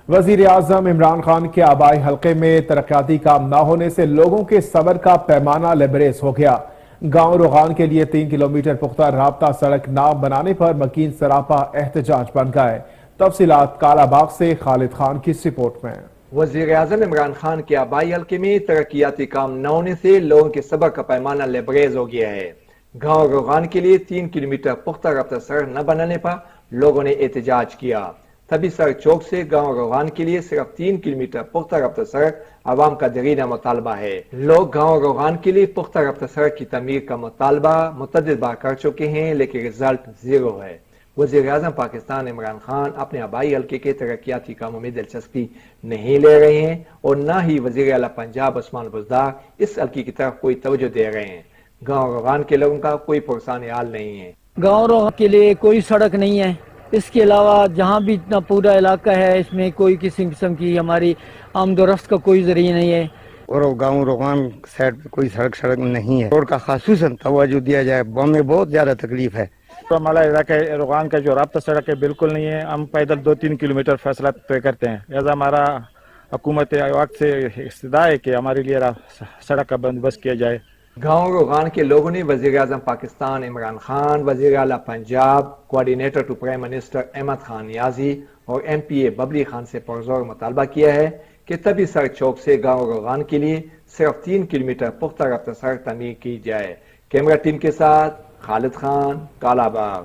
وزیر اعظم عمران خان کے آبائی حلقے میں ترقیاتی کام نہ ہونے سے لوگوں کے صبر کا پیمانہ لبریز ہو گیا۔ گاؤں روغان کے لیے 3 کلومیٹر پختہ رابطہ سڑک نہ بنانے پر مکین سراپا احتجاج بن گئے۔ تفصیلات کالا باغ سے خالد خان کی رپورٹ میں۔ وزیر اعظم عمران خان کے آبائی حلقے میں ترقیاتی کام نہ ہونے سے لوگوں کے صبر کا پیمانہ لبریز ہو گیا ہے۔ گاؤں روغان کے لیے 3 کلومیٹر پختہ رابطہ سڑک نہ بنانے پر لوگوں نے احتجاج کیا۔ تبھی سڑک چوک سے گاؤں روغان کے لیے صرف 3 کلومیٹر پختہ رابطہ سڑک عوام کا دیرینہ مطالبہ ہے۔ لوگ گاؤں روغان کے لیے پختہ رابطہ سڑک کی تعمیر کا مطالبہ متعدد بار کر چکے ہیں، لیکن رزلٹ زیرو ہے۔ وزیر اعظم پاکستان عمران خان اپنے آبائی حلقے کے ترقیاتی کاموں میں دلچسپی نہیں لے رہے ہیں اور نہ ہی وزیر اعلیٰ پنجاب عثمان بزدار اس حلقے کی طرف کوئی توجہ دے رہے ہیں۔ گاؤں روغان کے لوگوں کا کوئی پرسان حال نہیں ہے۔ گاؤں روغان کے لیے کوئی سڑک نہیں ہے، اس کے علاوہ جہاں بھی اتنا پورا علاقہ ہے اس میں کوئی کسی قسم کی ہماری آمد و رفت کا کوئی ذریعہ نہیں ہے۔ اور گاؤں روغان سائڈ پہ کوئی سڑک نہیں ہے۔ روڈ کا خصوصاً توجہ دیا جائے، ہمیں بہت زیادہ تکلیف ہے۔ تو ہمارا علاقہ روغان کا جو رابطہ سڑک ہے بالکل نہیں ہے، ہم پیدل 2-3 کلومیٹر فاصلہ طے کرتے ہیں، لہذا ہمارا حکومت وقت سے استدعا ہے کہ ہمارے لیے سڑک کا بندوبست کیا جائے۔ گاؤں روغان کے لوگوں نے وزیر اعظم پاکستان عمران خان، وزیر اعلیٰ Punjab, coordinator to prime minister Ahmad Khan Niazi اور ایم پی اے ببلی خان سے پرزور مطالبہ کیا ہے کہ تبھی سڑک چوک سے گاؤں روغان کے لیے صرف 3 کلومیٹر پختہ رابطہ سڑک تعمیر کی جائے۔ کیمرہ ٹیم کے ساتھ خالد خان، کالا باغ۔